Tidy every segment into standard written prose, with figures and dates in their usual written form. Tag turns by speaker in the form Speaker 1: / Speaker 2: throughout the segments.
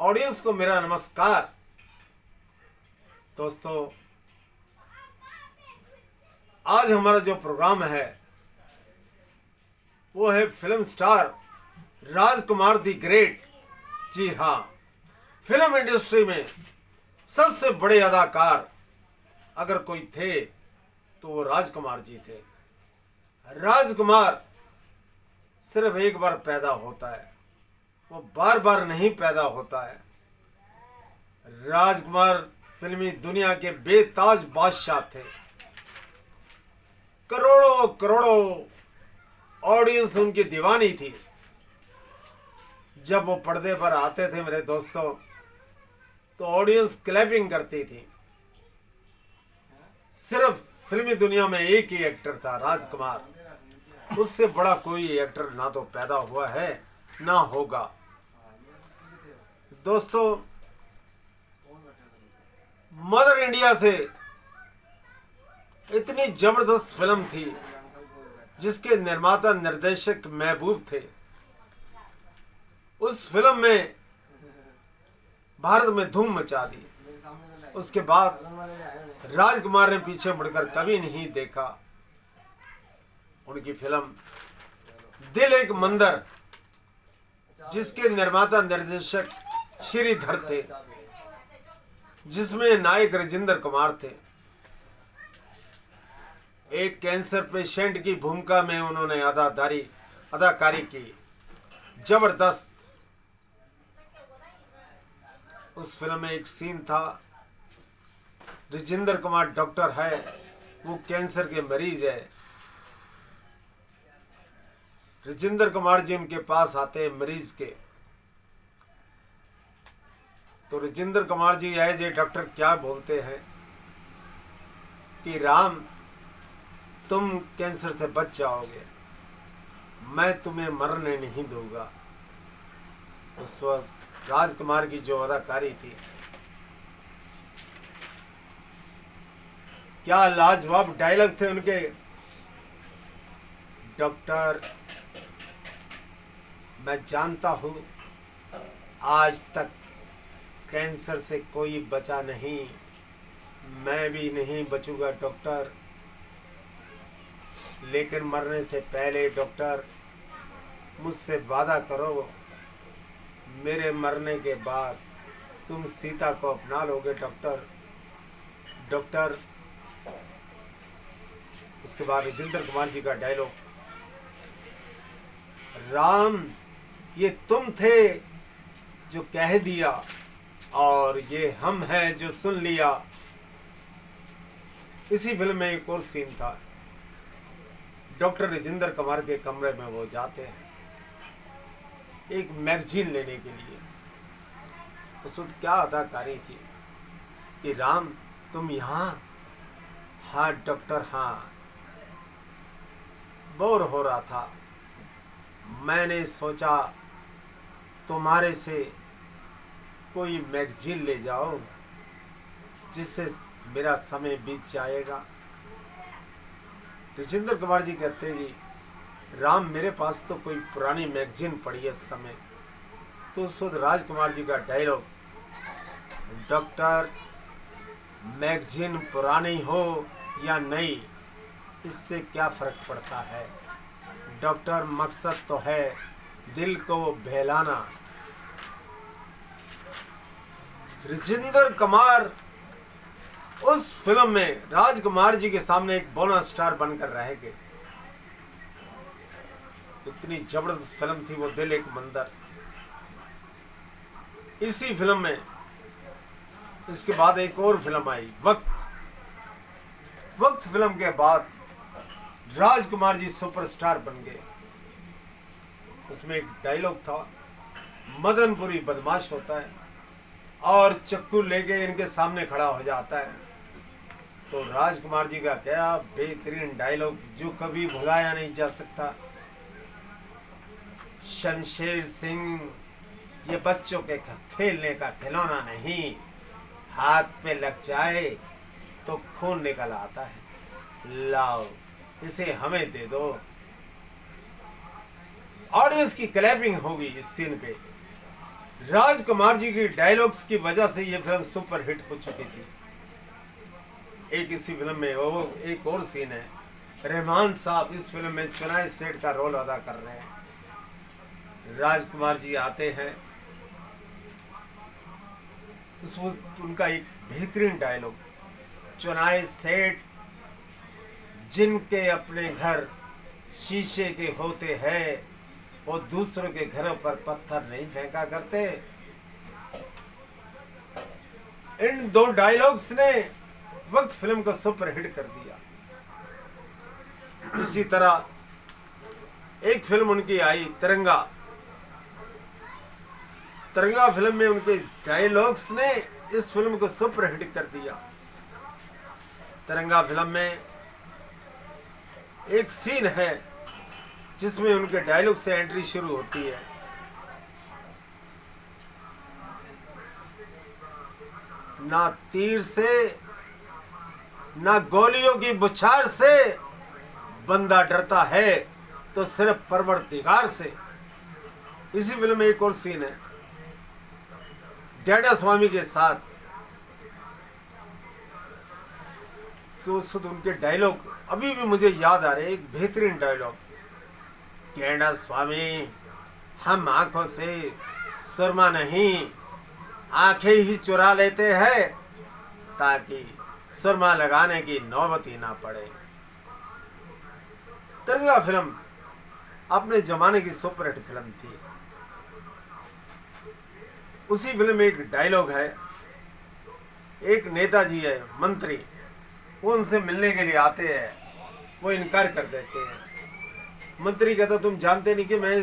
Speaker 1: Audience को मेरा नमस्कार। दोस्तों, आज हमारा जो प्रोग्राम है वो है film star Rajkumar the great. जी हाँ, फिल्म इंडस्ट्री में सबसे बड़े अदाकार अगर कोई थे तो वो राजकुमार जी थे। राजकुमार सिर्फ एक बार पैदा होता है, वो बार बार नहीं पैदा होता है। राजकुमार फिल्मी दुनिया के बेताज बादशाह थे। करोड़ों करोड़ों ऑडियंस उनकी दीवानी थी। जब वो पर्दे पर आते थे मेरे दोस्तों, तो ऑडियंस क्लैपिंग करती थी। सिर्फ फिल्मी दुनिया में एक ही एक्टर था, राजकुमार। उससे बड़ा कोई एक्टर ना तो पैदा हुआ है ना होगा। दोस्तों, मदर इंडिया से इतनी जबरदस्त फिल्म थी जिसके निर्माता निर्देशक महबूब थे। उस फिल्म में भारत में धूम मचा दी। उसके बाद राजकुमार ने पीछे मुड़कर कभी नहीं देखा। उनकी फिल्म दिल एक मंदिर, जिसके निर्माता निर्देशक श्रीधर थे, जिसमें नायक राजेंद्र कुमार थे। एक कैंसर पेशेंट की भूमिका में उन्होंने अदाकारी की। जबरदस्त। उस फिल्म में एक सीन था, राजेंद्र कुमार डॉक्टर है, वो कैंसर के मरीज है। राजेंद्र कुमार जी उनके पास आते हैं मरीज के, तो Rajendra Kumar ji as a doctor क्या बोलते हैं कि राम, तुम कैंसर से बच जाओगे, मैं तुम्हें मरने नहीं दूंगा। उस वक्त राजकुमार की जो अदाकारी थी, क्या लाजवाब डायलॉग थे उनके। डॉक्टर, मैं जानता हूं आज तक कैंसर से कोई बचा नहीं, मैं भी नहीं बचूंगा डॉक्टर, लेकिन मरने से पहले डॉक्टर मुझसे वादा करो, मेरे मरने के बाद तुम सीता को अपना लोगे डॉक्टर। डॉक्टर। उसके बाद राजेंद्र कुमार जी का डायलॉग, राम, ये तुम थे जो कह दिया और ये हम हैं जो सुन लिया। इसी फिल्म में एक और सीन था, डॉक्टर राजेंद्र कुमार के कमरे में वो जाते हैं एक मैगजीन लेने के लिए। उस वक्त क्या अदाकारी थी कि राम, तुम यहाँ? हाँ डॉक्टर, हाँ। बोर हो रहा था, मैंने सोचा तुम्हारे से कोई मैगजीन ले जाओ जिससे मेरा समय बीत जाएगा। राजेंद्र कुमार जी कहते हैं कि राम, मेरे पास तो कोई पुरानी मैगजीन पड़ी है इस समय। तो उस वक्त राजकुमार जी का डायलॉग, डॉक्टर, मैगजीन पुरानी हो या नई, इससे क्या फर्क पड़ता है डॉक्टर, मकसद तो है दिल को बहलाना। राजेंद्र कुमार उस फिल्म में राजकुमार जी के सामने एक बोनस स्टार बनकर रह गए। इतनी जबरदस्त फिल्म थी वो दिल एक मंदिर। इसी फिल्म में इसके बाद एक और फिल्म आई, वक्त फिल्म के बाद राजकुमार जी सुपरस्टार बन गए। उसमें एक डायलॉग था, मदनपुरी बदमाश होता है और चक्कू लेके इनके सामने खड़ा हो जाता है। तो राजकुमार जी का क्या बेहतरीन डायलॉग जो कभी भुलाया नहीं जा सकता। शमशेर सिंह, ये बच्चों के खेलने का खिलौना नहीं, हाथ पे लग जाए तो खून निकल आता है, लाओ इसे हमें दे दो। ऑडियंस की क्लैपिंग होगी इस सीन पे। राजकुमार जी की डायलॉग्स की वजह से ये फिल्म सुपर हिट हो चुकी थी। एक इसी फिल्म में वो एक और सीन है, रहमान साहब इस फिल्म में चुनाई सेठ का रोल अदा कर रहे हैं। राजकुमार जी आते हैं, उसमें उनका एक बेहतरीन डायलॉग, चुनाई सेठ जिनके अपने घर शीशे के होते हैं वो दूसरों के घरों पर पत्थर नहीं फेंका करते। इन दो डायलॉग्स ने वक्त फिल्म को सुपर हिट कर दिया। इसी तरह एक फिल्म उनकी आई तिरंगा। तिरंगा फिल्म में उनके डायलॉग्स ने इस फिल्म को सुपर हिट कर दिया। तिरंगा फिल्म में एक सीन है जिसमें उनके डायलॉग से एंट्री शुरू होती है। ना तीर से ना गोलियों की बौछार से बंदा डरता है तो सिर्फ परवरदिगार से। इसी फिल्म में एक और सीन है डैडा स्वामी के साथ, तो उस वक्त उनके डायलॉग अभी भी मुझे याद आ रहे हैं। एक बेहतरीन डायलॉग, डैडा स्वामी हम आंखों से सुरमा नहीं आंखें ही चुरा लेते हैं ताकि सुरमा लगाने की नौबत ही ना पड़े। तिरंगा फिल्म अपने जमाने की सुपरहिट फिल्म थी। उसी फिल्म में एक डायलॉग है, एक नेताजी है मंत्री, वो उनसे मिलने के लिए आते हैं, वो इनकार कर देते हैं। मंत्री कहता तुम जानते नहीं कि मैं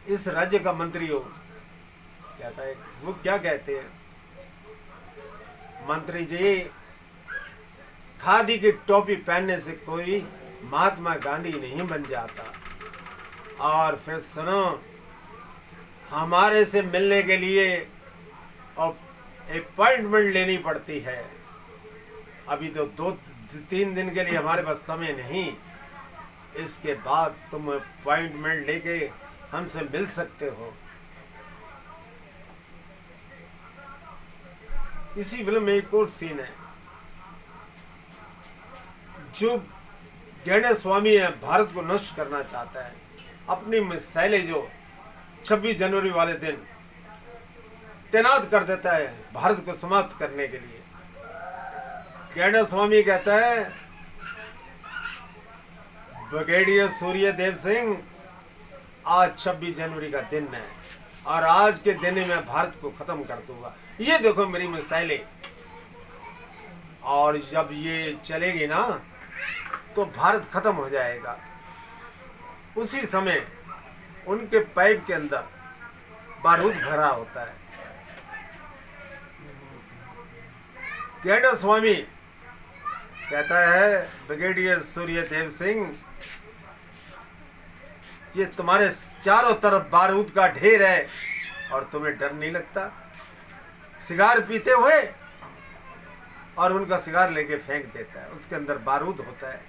Speaker 1: इस राज्य का मंत्री हूं। कहता है वो क्या कहते हैं, मंत्री जी खादी की टोपी पहनने से कोई महात्मा गांधी नहीं बन जाता। और फिर सुनो, हमारे से मिलने के लिए अपॉइंटमेंट लेनी पड़ती है। अभी तो 2-3 दिन के लिए हमारे पास समय नहीं, इसके बाद तुम अपॉइंटमेंट लेके हमसे मिल सकते हो। इसी फिल्म में एक और सीन है, जो डैडा स्वामी है भारत को नष्ट करना चाहता है। अपनी मिसाइलें जो 26 जनवरी वाले दिन तैनात कर देता है भारत को समाप्त करने के लिए। डैडा स्वामी कहता है ब्रिगेडियर सूर्यदेव सिंह आज 26 जनवरी का दिन है और आज के दिन ही मैं भारत को खत्म कर दूंगा। ये देखो मेरी मिसाइलें, और जब ये चलेगी ना तो भारत खत्म हो जाएगा। उसी समय उनके पाइप के अंदर बारूद भरा होता है। डैडा स्वामी कहता है ब्रिगेडियर सूर्यदेव सिंह, ये तुम्हारे चारों तरफ बारूद का ढेर है और तुम्हें डर नहीं लगता। सिगार पीते हुए और उनका सिगार लेके फेंक देता है, उसके अंदर बारूद होता है।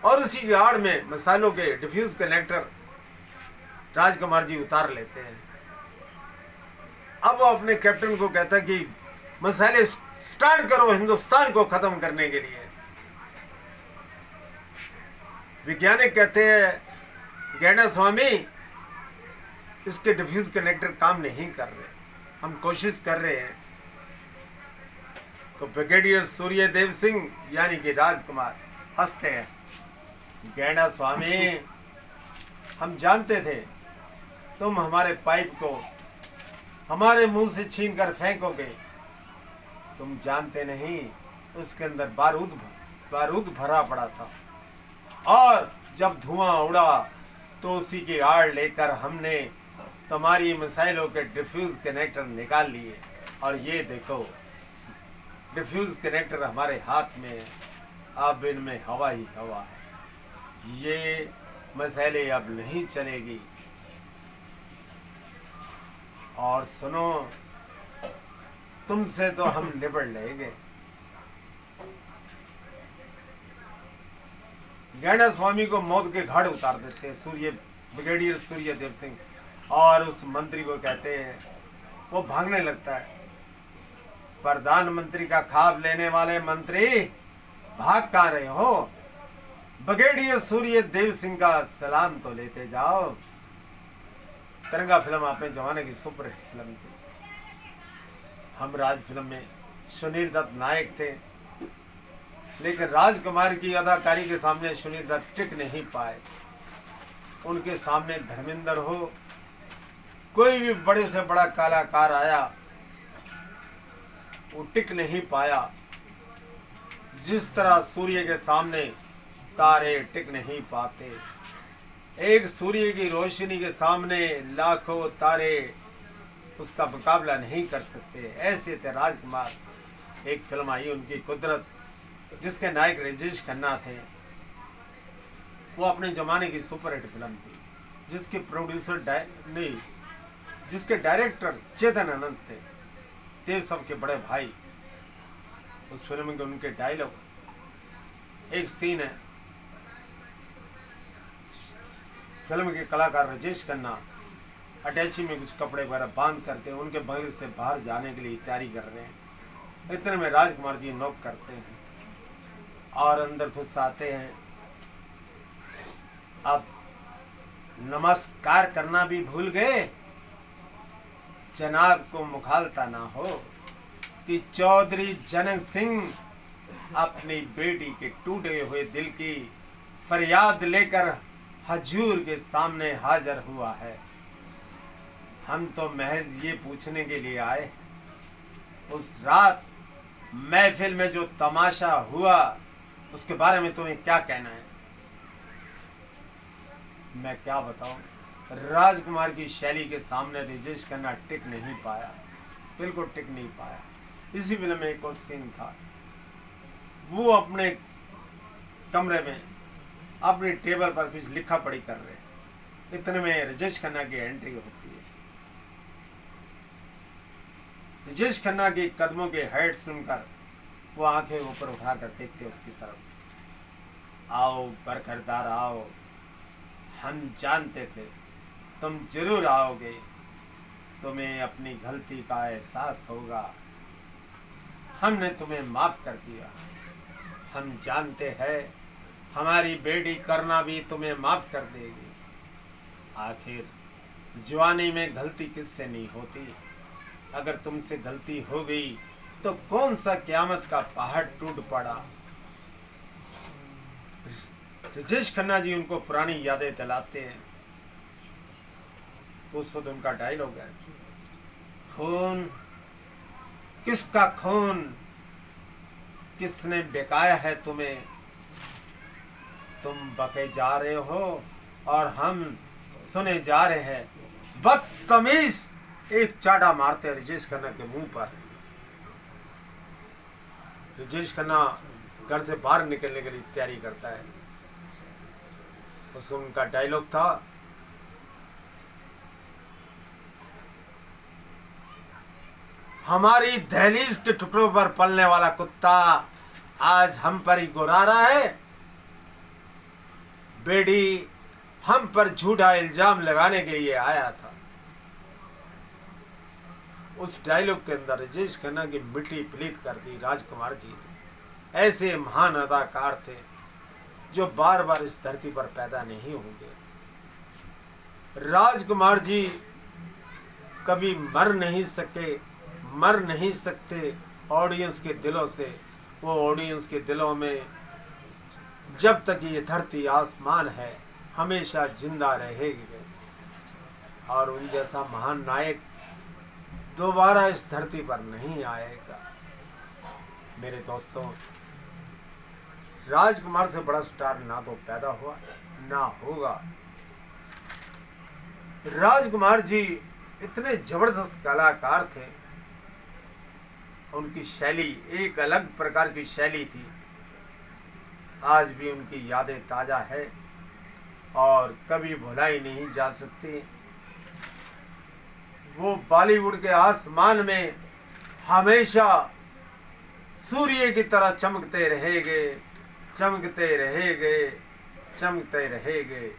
Speaker 1: और उसी की आड़ में मसालों के डिफ्यूज कनेक्टर राजकुमार जी उतार लेते हैं। अब वो अपने कैप्टन को कहता है कि मसाले स्टार्ट करो हिंदुस्तान को खत्म करने के लिए। वैज्ञानिक कहते हैं डैडा स्वामी इसके डिफ्यूज कनेक्टर काम नहीं कर रहे, हम कोशिश कर रहे हैं। तो ब्रिगेडियर सूर्यदेव सिंह यानी कि राजकुमार हंसते हैं, डैडा स्वामी हम जानते थे तुम हमारे पाइप को हमारे मुंह से छीन कर फेंकोगे, तुम जानते नहीं उसके अंदर बारूद भरा पड़ा था। और जब धुआं उड़ा तो उसी की आड़ लेकर हमने तुम्हारी मिसाइलों के डिफ्यूज कनेक्टर निकाल लिए और ये देखो डिफ्यूज कनेक्टर हमारे हाथ में है, अब इनमें हवा ही हवा है, ये मिसाइलें अब नहीं चलेगी। और सुनो तुमसे तो हम निबड़ लेंगे। डैडा स्वामी को मौत के घाट उतार देते हैं ब्रिगेडियर सूर्यदेव सिंह और उस मंत्री को कहते हैं, वो भागने लगता है। प्रधानमंत्री का ख्वाब लेने वाले मंत्री, भाग कहाँ रहे हो? ब्रिगेडियर सूर्य देव सिंह का सलाम तो लेते जाओ। तिरंगा फिल्म अपने जमाने की सुपरहिट फिल्म थी। हम राज फिल्म में सुनील दत्त नायक थे, लेकिन राजकुमार की अदाकारी के सामने सुनील दत्त टिक नहीं पाए। उनके सामने धर्मेंद्र हो, कोई भी बड़े से बड़ा कलाकार आया, वो टिक नहीं पाया। जिस तरह सूर्य के सामने तारे टिक नहीं पाते, एक सूर्य की रोशनी के सामने लाखों तारे उसका मुकाबला नहीं कर सकते, ऐसे थे राजकुमार। एक फिल्म आई उनकी कुदरत, जिसके नायक राजेश खन्ना थे। वो अपने जमाने की सुपरहिट फिल्म थी, जिसके प्रोड्यूसर नहीं, जिसके डायरेक्टर चेतन अनंत थे, देव सब के बड़े भाई। उस फिल्म के उनके डायलॉग, एक सीन है, फिल्म के कलाकार राजेश खन्ना अटैची में कुछ कपड़े वगैरह बांध करके उनके बगल से बाहर जाने के लिए तैयारी कर रहे हैं। इतने में राजकुमार जी नॉक करते हैं और अंदर घुस आते हैं। अब नमस्कार करना भी भूल गए। जनाब को मुखालता ना हो कि चौधरी जनक सिंह अपनी बेटी के टूटे हुए दिल की फरियाद लेकर हजूर के सामने हाजिर हुआ है। हम तो महज ये पूछने के लिए आए, उस रात महफिल में जो तमाशा हुआ उसके बारे में तुम्हें क्या कहना है? मैं क्या बताऊं, राजकुमार की शैली के सामने राजेश खन्ना टिक नहीं पाया, बिल्कुल टिक नहीं पाया। इसी फिल्म में एक और सीन था, वो अपने कमरे में अपनी टेबल पर कुछ लिखा पढ़ी कर रहे, इतने में राजेश खन्ना की एंट्री होती है। राजेश खन्ना के कदमों के हेड सुनकर वो आंखें ऊपर उठाकर देखते उसकी तरफ। आओ बरखरदार आओ, हम जानते थे तुम जरूर आओगे, तुम्हें अपनी गलती का एहसास होगा, हमने तुम्हें माफ कर दिया। हम जानते हैं हमारी बेटी करना भी तुम्हें माफ कर देगी। आखिर जवानी में गलती किससे नहीं होती? अगर तुमसे गलती हो गई तो कौन सा क़यामत का पहाड़ टूट पड़ा। राजेश खन्ना जी उनको पुरानी यादें दिलाते हैं। उस वक्त उनका डायलॉग है, खून किसका खून किसने बेकाया है तुम्हें, तुम बके जा रहे हो और हम सुने जा रहे हैं। बदतमीज, एक चाटा मारते हैं राजेश खन्ना के मुंह पर। राजेश खन्ना घर से बाहर निकलने के लिए तैयारी करता है। उसको उनका डायलॉग था, हमारी दहलीज के टुकड़ों पर पलने वाला कुत्ता आज हम पर ही गुर्रा रहा है। बेटी हम पर झूठा इल्जाम लगाने के लिए आया था। उस डायलॉग के अंदर राजेश खन्ना की मिट्टी पलीत कर दी राजकुमार जी ने। ऐसे महान अदाकार थे जो बार बार इस धरती पर पैदा नहीं होंगे। राजकुमार जी कभी मर नहीं सकते ऑडियंस के दिलों से। वो ऑडियंस के दिलों में जब तक ये धरती आसमान है हमेशा जिंदा रहेंगे। और उन जैसा महान नायक दोबारा इस धरती पर नहीं आएगा। मेरे दोस्तों, राजकुमार से बड़ा स्टार ना तो पैदा हुआ ना होगा। राजकुमार जी इतने जबरदस्त कलाकार थे, उनकी शैली एक अलग प्रकार की शैली थी। आज भी उनकी यादें ताज़ा है और कभी भुलाई नहीं जा सकती। वो बॉलीवुड के आसमान में हमेशा सूर्य की तरह चमकते रहेंगे, चमकते रहेंगे।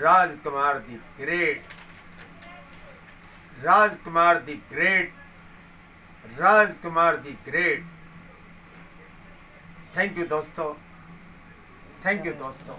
Speaker 1: Rajkumar the great Rajkumar the great, Rajkumar the great. Thank you दोस्तों, थैंक यू दोस्तों।